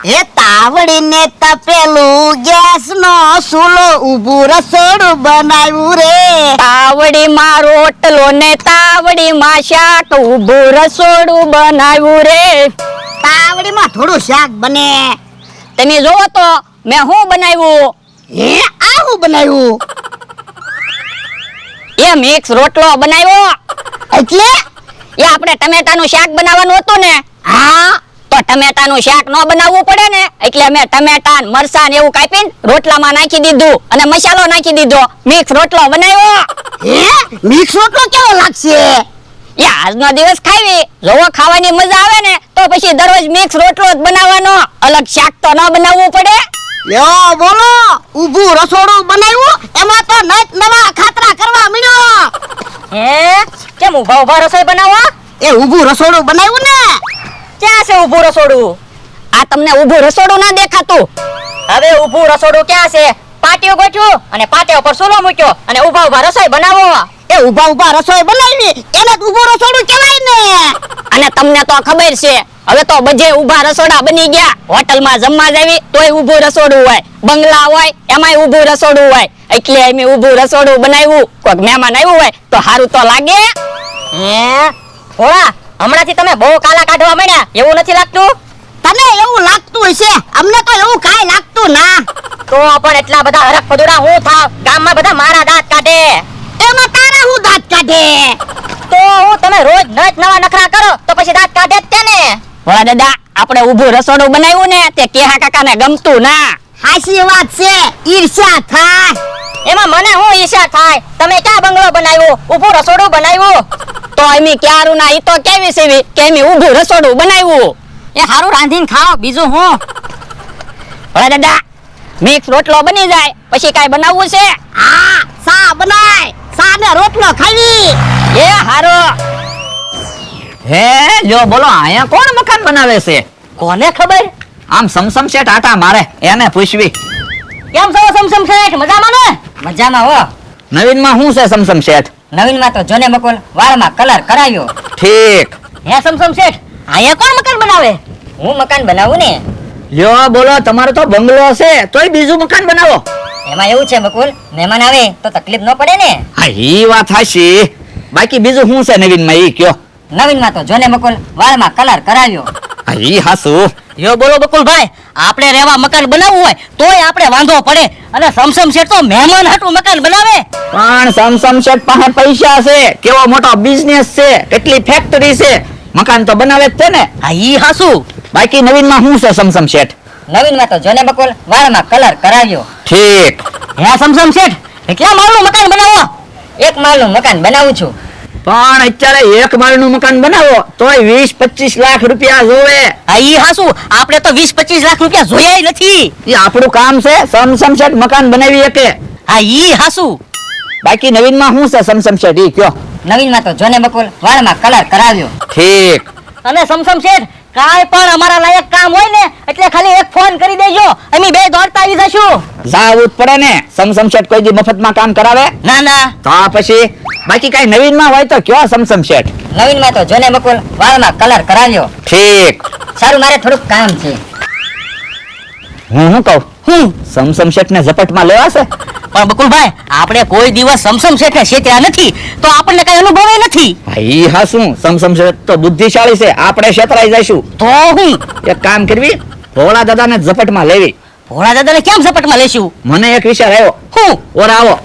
એ તાવડીને તપેલું gas નો સૂલો ઊભું રસોડું બનાવ્યું રે. તાવડીમાં રોટલો ને તાવડીમાં શાક ઊભું રસોડું બનાવ્યું રે. તાવડીમાં થોડું શાક બને. તમે જોવો તો મેં શું બનાવ્યું? હે આ હું બનાવ્યું? એ મિક્સ રોટલો બનાવ્યો. એટલે એ આપણે ટમેટાનું શાક બનાવવાનું હતું ને, હા તો ટમેટાનું શાક ન બનાવવું પડે ને, એટલે મેં ટમેટા મરચાં ને એવું કાપીને રોટલામાં નાખી દીધું અને મસાલો નાખી દીધો, મિક્સ રોટલો બનાવ્યો. હે મિક્સ રોટલો કેવો લાગશે? એ આજનો દિવસ ખાવી, જોવો ખાવાની મજા આવે ને તો પછી દરરોજ મિક્સ રોટલો જ બનાવવાનો, અલગ શાક તો ન બનાવવું પડે. યો બોલો, ઊભું રસોડું બનાવ્યું, એમાં તો નટ નવા ખાતરા કરવા મળ્યો. હે કેમ ઉભા ઉભા રસોઈ બનાવો? એ ઊભું રસોડું બનાવ્યું ને. ક્યાં છે ઊભું રસોડું? આ તમને ઊભું રસોડું ના દેખાતું? હવે ઊભું રસોડું ક્યાં છે? પાટિયું ગોઠવ્યું અને પાટિયા ઉપર સૂલો મૂક્યો અને ઊભા ઊભા રસોઈ બનાવો. એ ઊભા ઊભા રસોઈ બનાવી એને જ ઊભું રસોડું કહેવાય ને. અને તમને તો ખબર છે, હવે તો બધે ઊભા રસોડા બની ગયા. હોટલમાં જમવા જાવી તોય ઊભું રસોડું હોય, બંગલા હોય એમાંય ઊભું રસોડું હોય. એટલે અમે ઊભું રસોડું બનાવ્યું. કોઈક મહેમાન આવ્યું હોય તો સારું તો લાગે. હે થોડા હમણાંથી તમે બહુ કાલા કાઢવા માંડ્યા, એવું નથી લાગતું? તને એવું લાગતું હશે, અમને તો એવું કાઈ લાગતું ના. તો પણ એટલા બધા હરખ પદુડા હું થાવ, ગામમાં બધા મારા દાંત કાઢે. એમાં તારા હું દાંત કાઢે? તો હું તમે રોજ નચ નવા નખરા કરો તો પછી દાંત કાઢે જ તે ને. ભોળા દાદા, આપણે ઊભું રસોડું બનાવ્યું ને તે કેહા કાકાને ગમતું ના. હાચી વાત છે, ઈર્ષ્યા થાય. એમાં મને હું ઈર્ષ્યા થાય? તમે ક્યાં બંગલો બનાવ્યો, ઊભું રસોડું બનાવ્યું? તો એમી ક્યારું ના ઈ તો કેવી સેવી કે એમી ઊભું રસોડું બનાવ્યું. એ હારું રાંધીને ખાઓ, બીજું હું. ભોળા દાદા, મિક્સ રોટલો બની જાય પછી કાઈ બનાવવું છે? હા, સા બનાય, સા ને રોટલો ખાવી. એ હારો. હે લ્યો બોલો, અહીંયા કોણ મકાન બનાવે છે? કોને ખબર? આમ સમસમ શેઠ આટા મારે, એને પૂછવી. કેમ છો સમસમ શેઠ? મજામાં ને? મજામાં હો. નવીનમાં શું છે સમસમ શેઠ? નવીનમાં તો જોને મકોલ વાળમાં કલર કરાવ્યો. ઠીક. હે સમસમ શેઠ, અહીંયા કોણ મકાન બનાવે? હું મકાન બનાવું ને. લ્યો બોલો, તમારો તો બંગલો છે તોય બીજું મકાન બનાવો. એમાં એવું છે બકુલ, મહેમાન આવે તો તકલીફ ન પડે ને. હા ઈ વાત હાચી. બાકી બીજું શું છે નવીનમાં ઈ કયો? નવીનમાં તો જોને મકોલ વાળમાં કલર કરાવ્યો. હા ઈ હાસુ. યો બોલો બકુલભાઈ, આપણે રહેવા મકાન બનાવવું હોય તોય આપણે વાંધો પડે, અને સમસમ શેઠ તો મહેમાન હાટું મકાન બનાવે. પણ સમસમ શેઠ પાસે પૈસા છે, કેવો મોટો બિઝનેસ છે, કેટલી ફેક્ટરી છે, મકાન તો બનાવે જ છે ને. હા ઈ હાસુ. બાકી નવીનમાં શું છે સમસમ શેઠ? નવીનમાં તો જોને બકુલ વાળમાં કલર કરાવ્યો. ઠીક. હે સમસમ શેઠ, કેટલા માળનું મકાન બનાવો? એક માળનું મકાન બનાવું છું. પણ અત્યારે એક માળનું મકાન બનાવો તોય 20-25 લાખ રૂપિયા જોવે. હા ઈ હાસુ, આપણે તો 20-25 લાખ રૂપિયા જોયા નથી. એ આપણું કામ છે, સમસમ શેઠ મકાન બનાવી શકે. હા ઈ હાસુ. બાકી નવીનમાં શું છે સમસમ શેઠ ઈ કયો? નવીનમાં તો જોને બકુલ વાળમાં કલર કરાવ્યો. ઠીક. અને સમસમ શેઠ, કાંઈ પણ અમારા લાયક કામ હોય ને એટલે ખાલી એક ફોન કરી દેજો, અમે બે દોડતા આવી જશું. જાવું જ પડે ને, સમસમ શેઠ કોઈ દી મફતમાં કામ કરાવે? ના ના. તો પછી બાકી કઈ નવીનમાં હોય તો કયો સમસમ શેઠ? નવીનમાં તો જોને બકુલ વાળમાં કલર કરાવ્યો. ઠીક. સારું, મારે થોડુંક કામ છે. હું શું કહું? સમસમ શેઠ ને ઝપટમાં લેવાશે? પણ બકુલભાઈ, આપણે કોઈ દિવસ સમસમ શેઠને છેતર્યા નથી તો આપણને કઈ અનુભવ નથી. ઈ હા શું, સમસમ શેઠ તો બુદ્ધિશાળી છે, આપણે છેતરાઈ જઈશું. તો હું એક કામ કરવી, ભોળા દાદાને ઝપટમાં લેવી. ભોળા દાદાને કેમ ઝપટમાં લેશું? મને એક વિચાર આવ્યો. હું? ઓર આવો.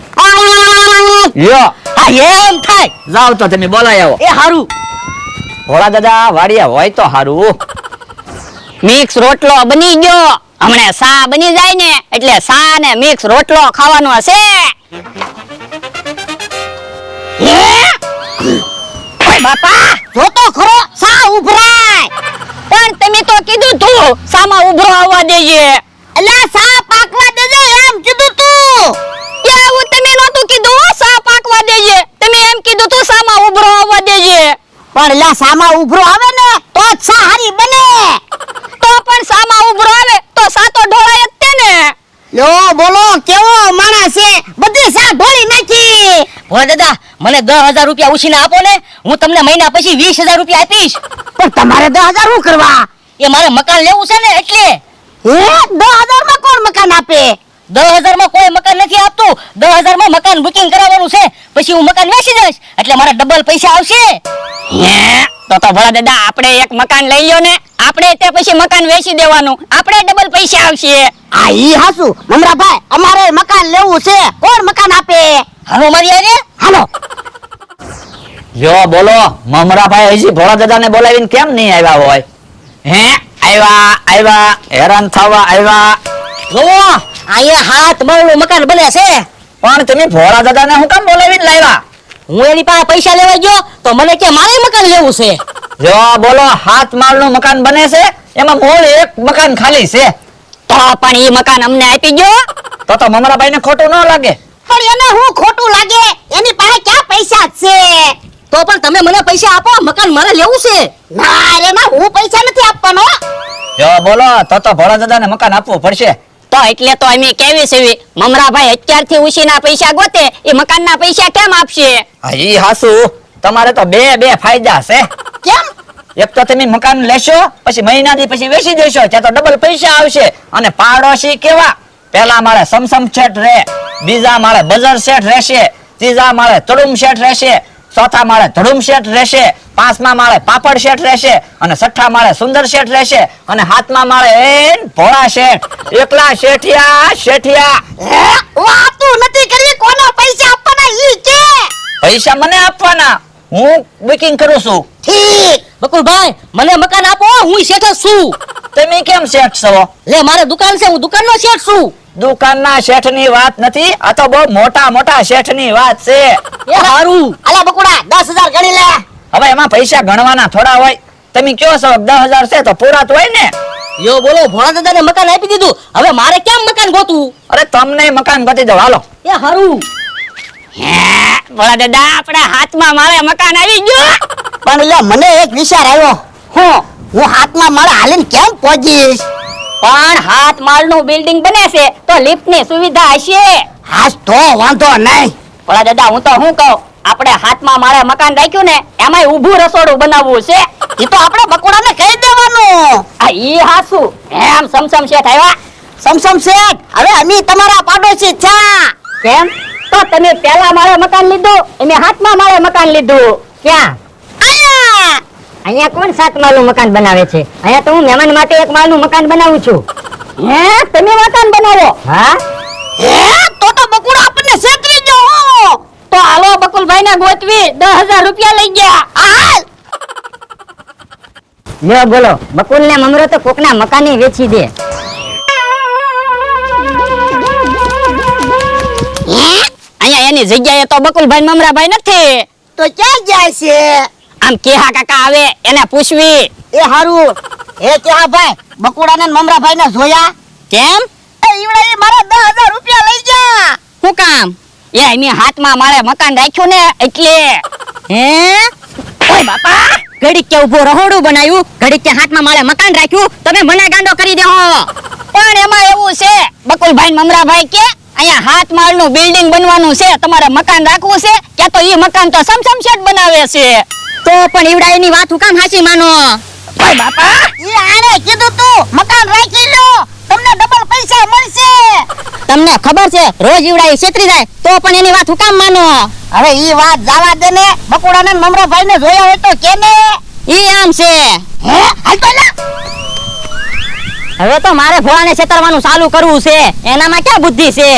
લ્યો. હા એમ થાય. જાવ તો તમે બોલાય આવો. એ હારું. ભોળા દાદા વાડિયા હોય તો હારું. મિક્સ રોટલો બની ગયો, હમણે સા બની જાય ને એટલે સા ને મિક્સ રોટલો ખાવાનો હશે. ઓય બાપા, જો તો ખરો, સા ઉભરાય. પણ તમે તો કીધું તું સામાં ઉભરો આવવા દેજે. અલ્યા સા પાકવા દેજે એમ કીધું તું. એવું તમે નહોતું કીધું, સા પાકવા દેજે. તમે એમ કીધું તું સામાં ઉભરો આવવા દેજે. પણ અલ્યા સામાં ઉભરો આવે ને તો જ સા હારી બને. તો પણ સામાં ઉભરો આવે તો સા તો ઢોળાય જ તે ને. યો બોલો, કેવો માણસ છે, બધી સા ઢોળી નાખી. ભોળા દાદા, મને 10,000 રૂપિયા ઉછીને આપો ને, હું તમને મહિના પછી 20,000 રૂપિયા આપીશ. પણ તમારે 10,000 શું કરવા? એ મારે મકાન લેવું છે ને એટલે. હે 10,000 માં કોણ મકાન આપે? 10,000 માં કોઈ મકાન નથી આપતું. 10,000 માં મકાન બુકિંગ કરાવવાનું છે, પછી હું મકાન વેચી દઈશ એટલે મારા ડબલ પૈસા આવશે. હે તો ભોળા દાદા આપણે એક મકાન લઈ લ્યો ને, આપણે તે પછી મકાન વેચી દેવાનું, આપણે ડબલ પૈસા આવશે. આ ઈ હાસુ મમરાભાઈ, અમારે મકાન લેવું છે, કોણ મકાન આપે? હાલો મારી હારે. હાલો. જો બોલો, મમરાભાઈ હજી ભોળા દાદાને બોલાવીને કેમ નહીં આવ્યા હોય? હે આવ્યા હેરાન થવા આવ્યા. જોવો અહીંયા 7 માળનું મકાન બને છે. પણ તમે ભોળા દાદાને હું કામ બોલાવીને લાવ્યા? હું એની પાસે પૈસા લેવા ગયો તો મને કે મારે મકાન લેવું છે. જો બોલો, 7 માળનું મકાન બને છે, એમાં મૂળ એક મકાન ખાલી છે. તો પણ એ મકાન અમને આપી ગયો. તો મમરાભાઈને ખોટું ન લાગે? પણ એને હું ખોટું લાગે? એની પાસે ક્યાં પૈસા છે? તો પણ તમે મને પૈસા આપો, મકાન મારે લેવું છે. ના રે ના, હું પૈસા નથી આપવાનો. જો બોલો, તો ભોળા દાદાને મકાન આપવું પડશે. તો એટલે તો અમે કેવી છે, મમરાભાઈ અત્યારથી ઉછીના પૈસા ગોતે, એ મકાનના પૈસા કેમ આપશે? હા, ઈ હાસુ, તમારે તો બે ફાયદા છે. કેમ? એક તો તમે મકાન લેશો, પછી મહિનાથી પછી વેચી દેશો, ત્યાં તો ડબલ પૈસા આવશે. અને પાડોશી કેવા? પહેલા માળે સમસમ શેઠ રહે, બીજા માળે બજર શેઠ રહેશે, ત્રીજા માળે તડુમ શેઠ રહેશે, ચોથા માળે ધડુમ શેઠ રહેશે, 5મા માળે પાપડ શેઠ રહેશે, અને 6ઠા માળે સુંદર શેઠ રહેશે, અને 7મા માળે ભોળા શેઠ. એકલા શેઠિયા. હે? વાતું નથી કરી, કોના પૈસા આપવાના ઈ કે? પૈસા મને આપવાના, હું બુકિંગ કરું છું. ઠીક. બકુલભાઈ મને મકાન આપો, હું શેઠ જ છું. તમે કેમ શેઠ છો? લે મારે દુકાન છે, હું દુકાનનો શેઠ છું. દુકાનના શેઠની વાત નથી, આ તો બહુ મોટા શેઠની વાત છે. એ હારું. અલા બકુડા 10,000 ગણી લે. હવે એમાં પૈસા ગણવાના થોડા હોય. તમે કયો છો 10,000 છે તો પૂરા તો હોય ને? યો બોલો, ભોળા દાદાને મકાન આપી દીધું, હવે મારે કેમ મકાન ગોતું? અરે તમને મકાન ગોતી દો, હાલો. એ હારું. હે ભોળા દાદા, આપણા હાથમાં મારે મકાન આવી ગયું. પણ લે મને એક વિચાર આવ્યો. હું હાથમાં મારા હાલીને કેમ પહોંચીશ? પણ 7 માળનું બિલ્ડિંગ બને છે તો લિફ્ટની સુવિધા હશે. હાસ તો વાંધો નહીં. ભોળા દાદા, હું તો શું કહું, આપણે 7મા માળે મકાન રાખ્યું ને, એમાંય ઊભું રસોડું બનાવવું છે. એ તો આપણે બકુડાને કહી દેવાનું. આ ઈ હાસુ એમ સમસમ શેઠ આવ્યા. સમસમ શેઠ, હવે અમે તમારા પાડોશી છા. કેમ? તો તમે પહેલા માળે મકાન લીધું, અમે 7મા માળે મકાન લીધું. ક્યાં? આયા. અહીંયા કોણ 7 માળનું મકાન બનાવે છે? અહીંયા તો હું મહેમાન માટે 1 માળનું મકાન બનાવું છું. હે, તમે મકાન બનાવો? હા. હે, તો બકુડા આપણને છેતરી ગયો. તો હાલો બકુલભાઈ ને ગોતવી, 10,000 રૂપિયા લઈ ગયા. હાલ. લ્યો બોલો, બકુલ ને મમરો તો કોકના મકાને વેચી દે. અહીંયા એની જગ્યાએ તો બકુલભાઈ મમરાભાઈ નથી. તો ક્યાં જાય છે? આમ કેહા કાકા આવે એને પૂછવી. એ હારું. એ ક્યાં ભાઈ, બકુડાને ને મમરાભાઈ ને જોયા? કેમ? એ ઈવડા ઈ મારા 10,000 રૂપિયા લઈ જા. શું કામ? એ એની હાથમાં મારે મકાન રાખ્યું ને એટલે. હે ઓય બાપા, ઘડીક કે ઉભો રહોડું બનાવ્યું, ઘડીક કે હાથમાં મારે મકાન રાખ્યું, તમે મને ગાંડો કરી દેહો. પણ એમાં એવું છે, બકુલભાઈ ને મમરાભાઈ કે અહીંયા 7 માળનું બિલ્ડિંગ બનવાનું છે, તમારે મકાન રાખવું છે કે તો ઈ મકાન તો સમસમ શેઠ બનાવે છે. તો પણ ઈવડા એની વાત હું કામ હાચી માનો? ઓય બાપા, ઈ આને કીધું તું મકાન રાખી લો, તમને ડબલ પૈસા મળશે. તમને ખબર છે રોજ ઈવડા ઈ છેતરી જાય, તો પણ એની વાત હું કામ માનો? હવે ઈ વાત જવા દે ને, બકુડાને ને મમરાભાઈ ને જોયા હોય તો કેને. ઈ આમ છે. હે, હાલ તો લે. હવે તો મારે ભોળાને છેતરવાનું ચાલુ કરવું છે, એનામાં ક્યાં બુદ્ધિ છે?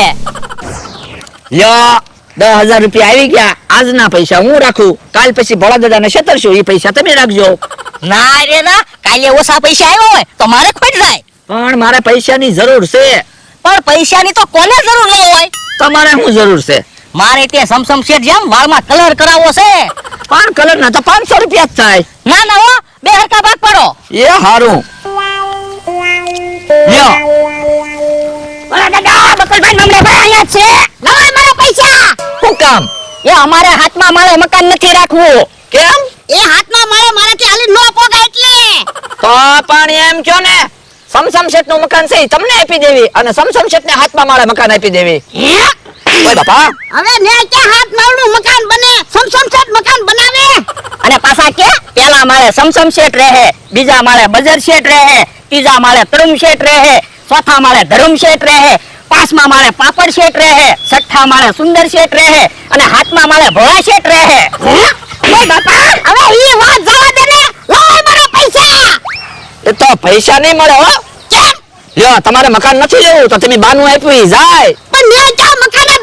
લ્યો, 10,000 રૂપિયા આવી ગયા. આજના પૈસા હું રાખું, કાલ પછી ભોળા દાદાને છેતરશું, એ પૈસા તમે રાખજો. ના રે ના, કાલે ઓછા પૈસા આવ્યો હોય તો મારે ખોટ જાય. પણ મારે પૈસાની જરૂર છે. પણ પૈસાની તો કોને જરૂર ન હોય? તમારે શું જરૂર છે? મારે તે સમસમ શેઠ જેમ વાળમાં કલર કરાવવો છે. પણ કલર ના તો 500 રૂપિયા જ થાય. ના ના હો, 2 હરખા ભાગ પાડો. એ હારું. લ્યો, ભોળા દાદા, બકુલભાઈ મમરાભાઈ અહીંયા છે. લાવો મારા પૈસા. શું કામ? એ અમારે હાથમાં મારે મકાન નથી રાખવું. કેમ? એ હાથમાં મારાથી હાલી નો પોગા એટલે. તો પણ એમ કયો ને, સમસમ શેઠ નું મકાન છે ઈ તમને આપી દેવી, અને સમસમ શેઠ ને હાથમાં મારે મકાન આપી દેવી. હે, ઓય બાપા, હવે ને ક્યાં 7 માળનું મકાન બને? સમસમ શેઠ મકાન બનાવે. અને પાછા કે પેલા માળે સમસમ શેઠ રહે, બીજા માળે બજર શેઠ રહે, ત્રીજા માળે તરુમ શેઠ રહે, ચોથા માળે ધર્મ શેઠ રહે, પાંચમા માળે પાપડ શેઠ રહે, છઠ્ઠા માળે સુંદર શેઠ રહે અને સાતમા માળે ભોળા શેઠ રહે. એ બાપા હવે ઈ વાત જવા દે ને, લાય મારા પૈસા. એ તો પૈસા નહીં મળે હો. કેમ? લ્યો તમારે મકાન નથી લેવું તો તમે બાનું આપ્યું ઈ જાય. પણ મેં ક્યાં મકાને